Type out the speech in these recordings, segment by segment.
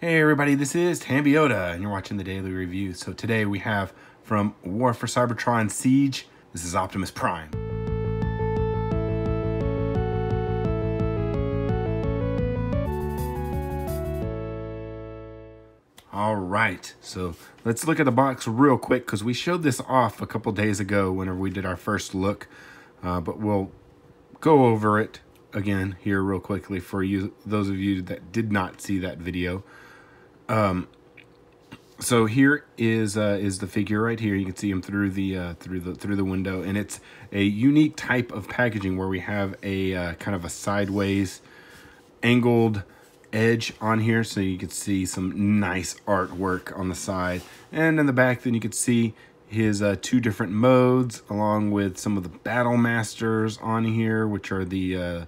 Hey everybody, this is Tambiota, and you're watching the Daily Review. So today we have from War for Cybertron Siege, this is Optimus Prime. Alright, so let's look at the box real quick, because we showed this off a couple days ago whenever we did our first look. But we'll go over it again here real quickly for you, those of you that did not see that video. So here is the figure right here. You can see him through the window, and it's a unique type of packaging where we have a kind of a sideways angled edge on here, so you can see some nice artwork on the side, and in the back then you can see his two different modes along with some of the battle masters on here, which are the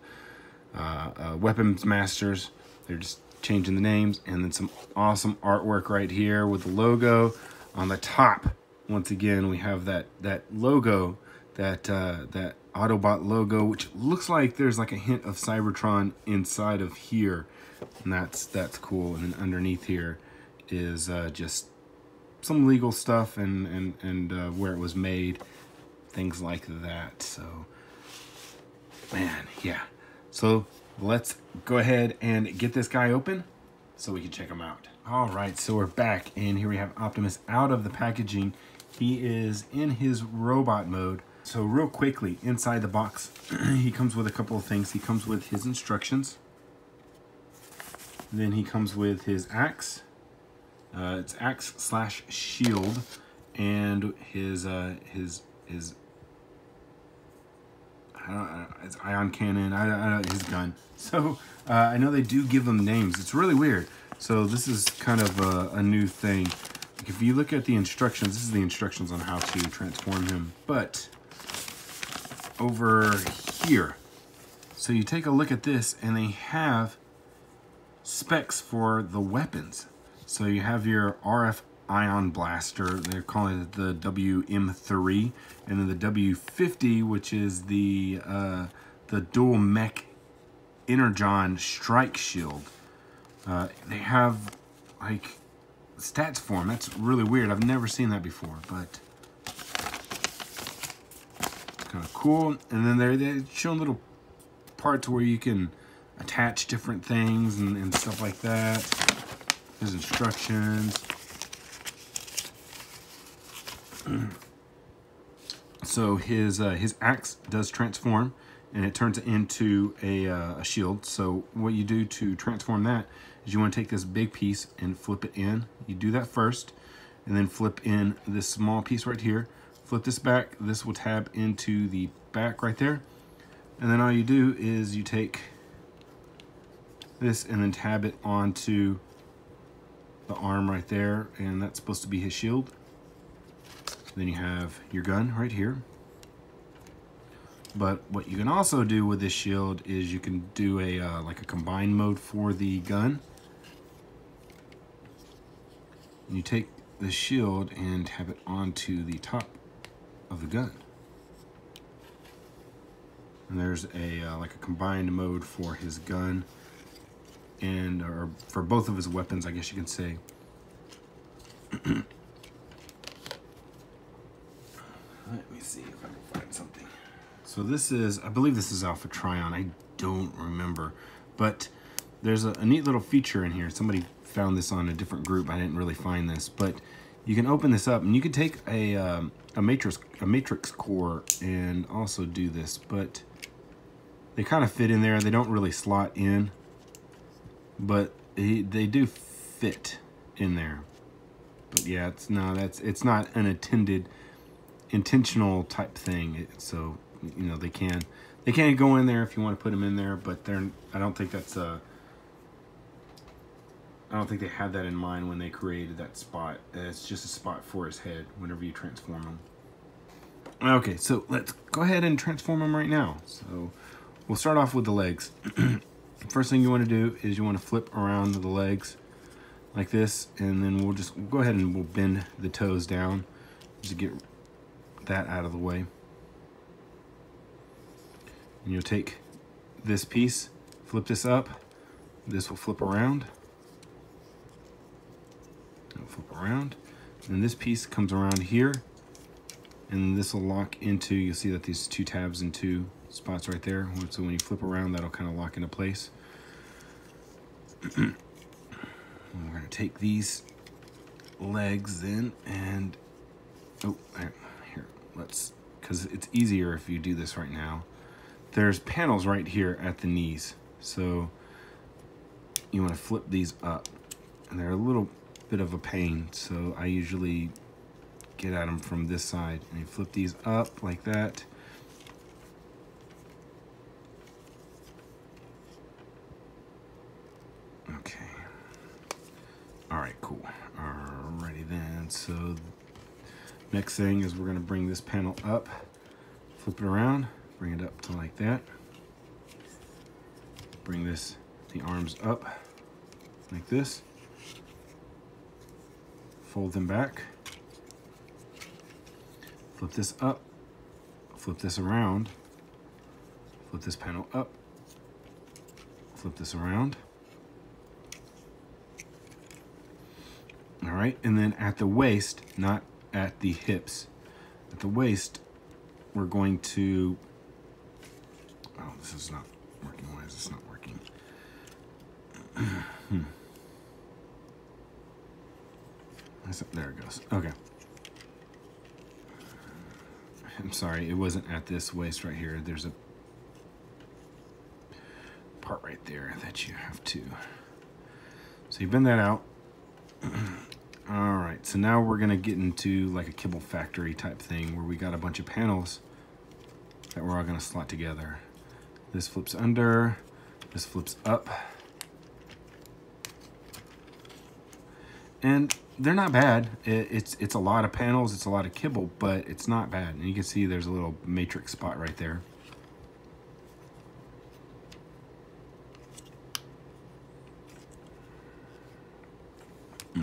weapons masters. They're just changing the names, and then some awesome artwork right here with the logo on the top. Once again, we have that logo, that Autobot logo, which looks like there's like a hint of Cybertron inside of here, and that's cool. And then underneath here is just some legal stuff and where it was made, things like that. So man, yeah. So let's go ahead and get this guy open so we can check him out. All right, so we're back, and here we have Optimus out of the packaging. He is in his robot mode. So real quickly, inside the box, he comes with a couple of things. He comes with his instructions. Then he comes with his axe. It's axe/shield, and his it's ion cannon, his gun. So I know they do give them names. It's really weird. So this is kind of a new thing. Like if you look at the instructions, this is the instructions on how to transform him. But over here, so you take a look at this, and they have specs for the weapons. So you have your RF ion blaster, they're calling it the WM3, and then the W50, which is the dual mech energon strike shield. They have like stats for them. That's really weird. I've never seen that before, but it's kind of cool. And then they're showing little parts where you can attach different things and stuff like that. There's instructions. So his axe does transform, and it turns into a shield. So what you do to transform that is you want to take this big piece and flip it in. You do that first, and then flip in this small piece right here. Flip this back. This will tab into the back right there. And then all you do is you take this and then tab it onto the arm right there, and that's supposed to be his shield. Then you have your gun right here. But what you can also do with this shield is you can do a like a combined mode for the gun. And you take the shield and have it onto the top of the gun. And there's a like a combined mode for his gun, and or for both of his weapons, I guess you can say. Let me see if I can find something. So this is, I believe this is Alpha Trion. I don't remember, but there's a neat little feature in here. Somebody found this on a different group. I didn't really find this, but you can open this up, and you can take a matrix core and also do this, but they kind of fit in there. They don't really slot in, but they do fit in there. But yeah, it's not an intentional type thing. So you know, they can go in there if you want to put them in there, but I don't think that's I don't think they had that in mind when they created that spot. It's just a spot for his head whenever you transform him. Okay, so let's go ahead and transform him right now. So we'll start off with the legs. First thing you want to do is you want to flip around the legs like this, and then we'll go ahead and we'll bend the toes down just to get that out of the way. And you'll take this piece, flip this up, this will flip around, around. And this piece comes around here, and this will lock into, you'll see that these 2 tabs and 2 spots right there. So when you flip around, that'll kind of lock into place. And we're gonna take these legs then and, oh, here, let's, because it's easier if you do this right now. There's panels right here at the knees. So you want to flip these up, and they're a little bit of a pain. So I usually get at them from this side, and you flip these up like that. Okay. All right, cool. Alrighty then. So next thing is we're going to bring this panel up, flip it around, bring it up to like that. Bring the arms up like this. Fold them back. Flip this up. Flip this around. Flip this panel up. Flip this around. All right, and then at the waist, not at the hips, at the waist, we're going to, oh, this is not working. Why is this not working? There it goes. Okay. I'm sorry, it wasn't at this waist right here. There's a part right there that you have to. So you bend that out. All right, so now we're gonna get into like a kibble factory type thing where we got a bunch of panels that we're all gonna slot together. This flips under, this flips up. And they're not bad. It's a lot of panels, it's a lot of kibble, but it's not bad. And you can see there's a little matrix spot right there.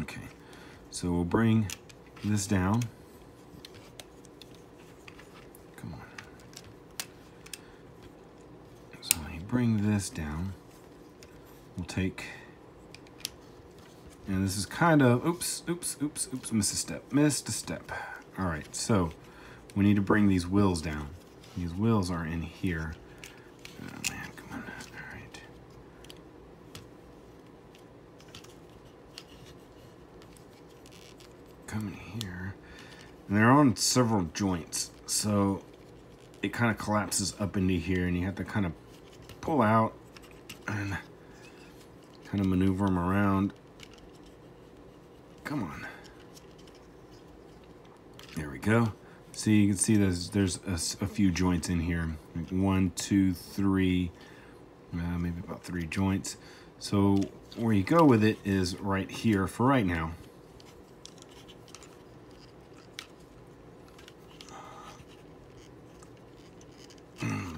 Okay, so we'll bring this down. Come on. So when you bring this down, we'll take, and this is kind of, oops, missed a step. All right, so we need to bring these wheels down. These wheels are in here. Oh man, come on, all right. Come in here, and they're on several joints, so it kind of collapses up into here, and you have to kind of pull out and kind of maneuver them around. Come on. There we go. See, you can see there's a few joints in here. Like 1, 2, 3, maybe about 3 joints. So where you go with it is right here for right now.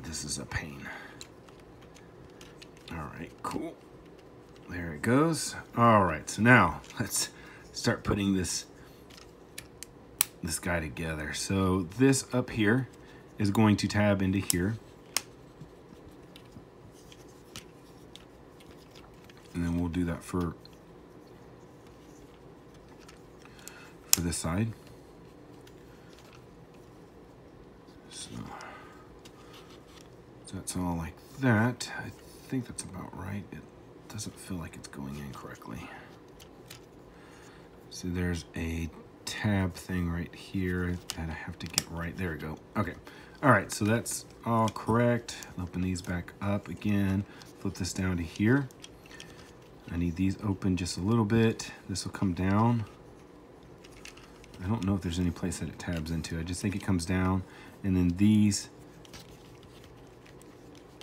This is a pain. All right, cool. There it goes. All right, so now let's start putting this guy together. So this up here is going to tab into here. And then we'll do that for this side. So that's all like that. I think that's about right. It doesn't feel like it's going in correctly. So there's a tab thing right here that I have to get right. There we go. Okay. All right. So that's all correct. Open these back up again. Flip this down to here. I need these open just a little bit. This will come down. I don't know if there's any place that it tabs into. I just think it comes down. And then these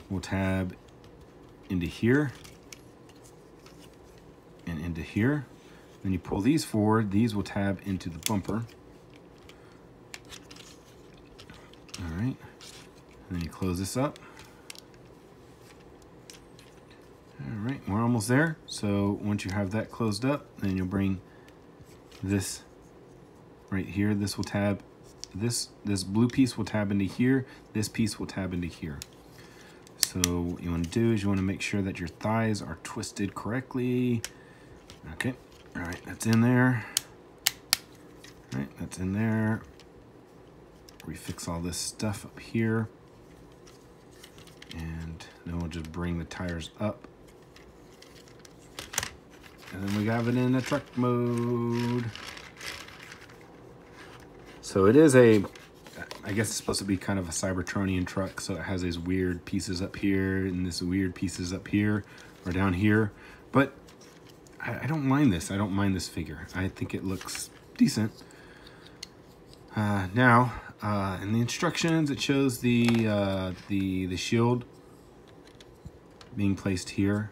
will tab into here and into here. Then you pull these forward, these will tab into the bumper. All right, and then you close this up. All right, we're almost there. So once you have that closed up, then you'll bring this right here. This will tab, this blue piece will tab into here. This piece will tab into here. So what you want to do is you want to make sure that your thighs are twisted correctly. Okay. All right, that's in there. All right, that's in there. Refix all this stuff up here. And then we'll just bring the tires up. And then we have it in a truck mode. So it is a, I guess it's supposed to be kind of a Cybertronian truck. So it has these weird pieces up here and this weird pieces up here or down here. But I don't mind this. I don't mind this figure. I think it looks decent. Now, in the instructions, it shows the shield being placed here,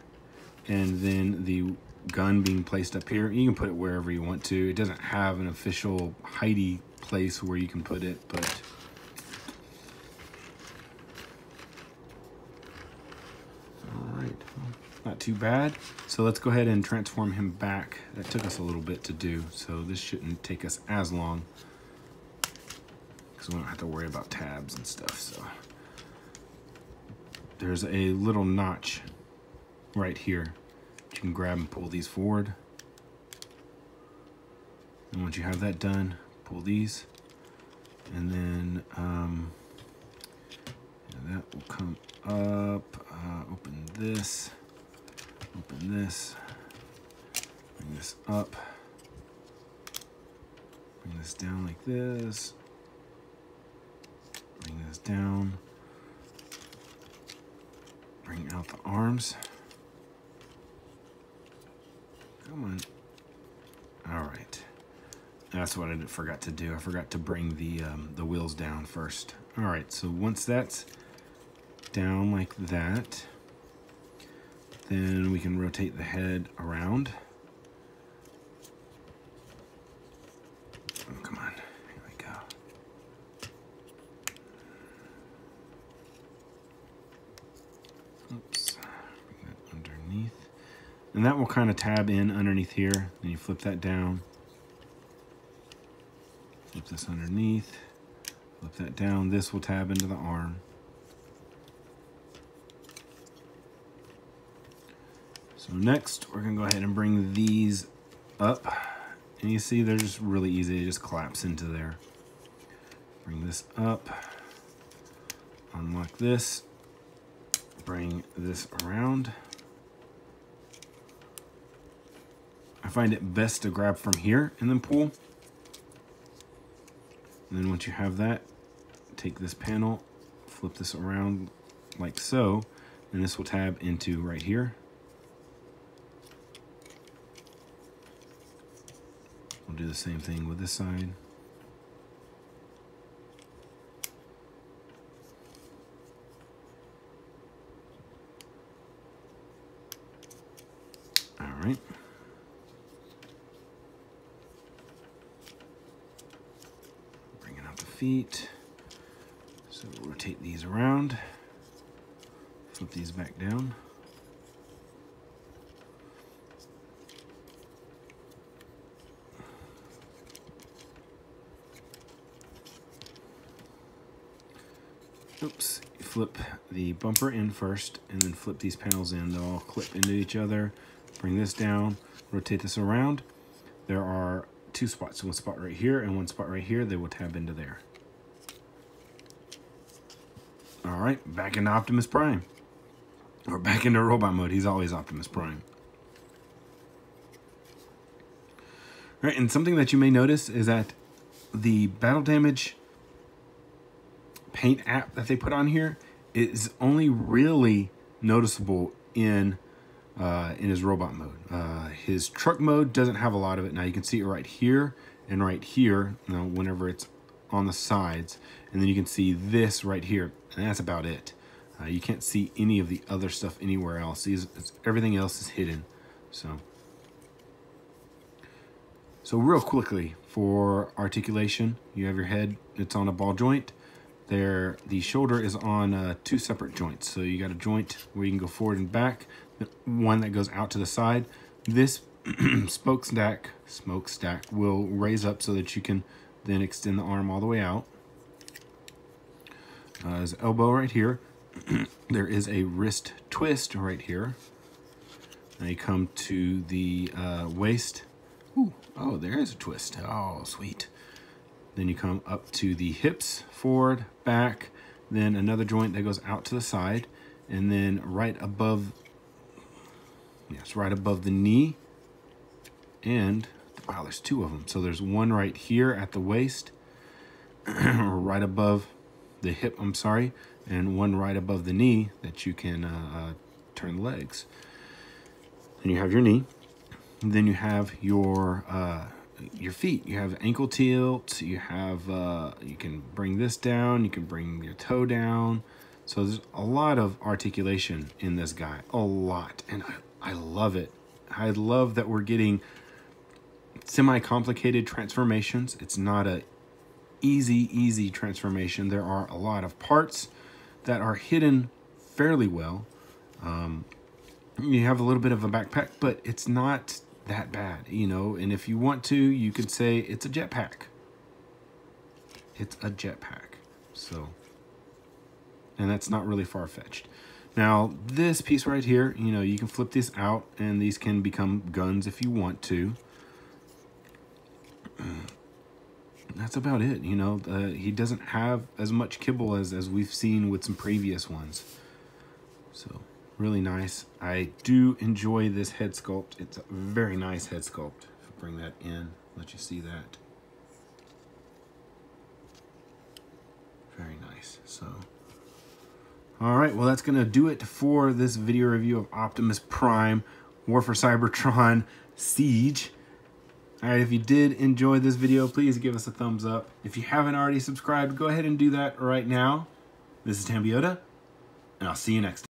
and then the gun being placed up here. You can put it wherever you want to. It doesn't have an official hidey place where you can put it, but all right, not too bad. So let's go ahead and transform him back. That took us a little bit to do, so this shouldn't take us as long, because we don't have to worry about tabs and stuff. So there's a little notch right here. You can grab and pull these forward. And once you have that done, pull these. And then that will come up. Open this. Open this. Bring this up. Bring this down like this. Bring this down. Bring out the arms. Come on. All right. That's what I forgot to do. I forgot to bring the wheels down first. All right, so once that's down like that, then we can rotate the head around. Oh, come on. Here we go. Oops. Bring that underneath. And that will kind of tab in underneath here. Then you flip that down. Flip this underneath. Flip that down. This will tab into the arm. So next, we're going to go ahead and bring these up. And you see they're just really easy. It just collapse into there. Bring this up. Unlock this. Bring this around. I find it best to grab from here and then pull. And then once you have that, take this panel, flip this around like so, and this will tab into right here. We'll do the same thing with this side. All right. Feet. So we'll rotate these around, flip these back down. Oops, you flip the bumper in first and then flip these panels in. They'll all clip into each other. Bring this down, rotate this around. There are two spots, one spot right here and one spot right here. They will tab into there. All right, back into Optimus Prime. Or back into robot mode. He's always Optimus Prime. All right, and something that you may notice is that the battle damage paint app that they put on here is only really noticeable in his robot mode. His truck mode doesn't have a lot of it. Now you can see it right here and right here, you know, whenever it's on the sides, and then you can see this right here, and that's about it. You can't see any of the other stuff anywhere else. Everything else is hidden. So real quickly, for articulation, you have your head, it's on a ball joint. There, the shoulder is on two separate joints. So you got a joint where you can go forward and back, one that goes out to the side. This smokestack will raise up so that you can then extend the arm all the way out. His elbow right here. There is a wrist twist right here. Now you come to the waist. Ooh, oh, there is a twist. Oh, sweet. Then you come up to the hips, forward, back, then another joint that goes out to the side, and then right above, yes, right above the knee, and wow, there's two of them. So there's one right here at the waist, right above the hip, I'm sorry, and one right above the knee that you can turn the legs. Then you have your knee, and then you have your feet. You have ankle tilt, you have, you can bring this down, you can bring your toe down. So there's a lot of articulation in this guy, a lot, and I love it. I love that we're getting semi-complicated transformations. It's not a easy transformation. There are a lot of parts that are hidden fairly well. You have a little bit of a backpack, but it's not that bad, you know, and if you want to, you could say it's a jetpack. It's a jetpack. So, and that's not really far-fetched. Now, this piece right here, you know, you can flip this out, and these can become guns if you want to. That's about it, you know. He doesn't have as much kibble as we've seen with some previous ones. So, really nice. I do enjoy this head sculpt. It's a very nice head sculpt. If I bring that in, let you see that. Very nice. So, all right, well, that's going to do it for this video review of Optimus Prime, War for Cybertron, Siege. All right, if you did enjoy this video, please give us a thumbs up. If you haven't already subscribed, go ahead and do that right now. This is Tambioda, and I'll see you next time.